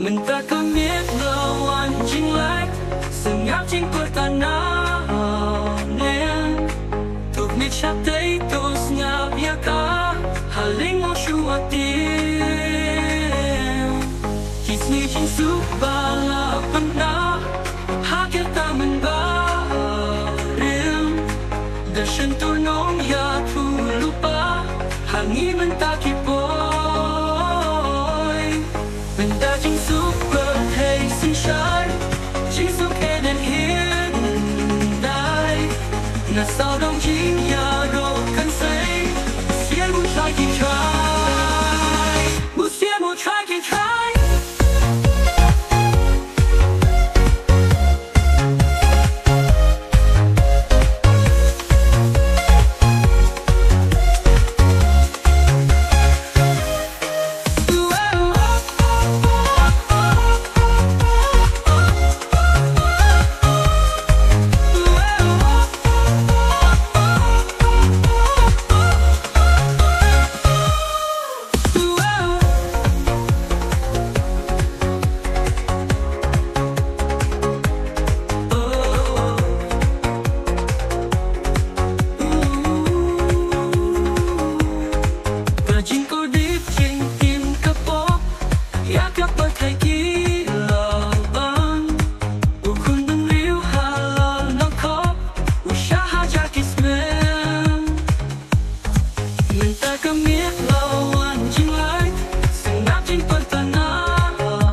Mình ta có biết đâu anh chính lại sự ngáp chính của ta nào nên thuộc mi chắc thấy tôi ngáp ya cả hà linh mong chua tim chỉ nghĩ chính suốt ba là phần nào hát cho ta mình ba riêng để chân tôi nóng ya thu lupa hàng nghĩ mình ta kịp mình ta chính suốt bờ thề xin trái chính suốt kẻ đến hiện đại là sao đông chính nhà đồ cần xây xia một trái kim trái một xia một trái kim trái chính cô đi trên tim cấp bó ya các bờ thầy kia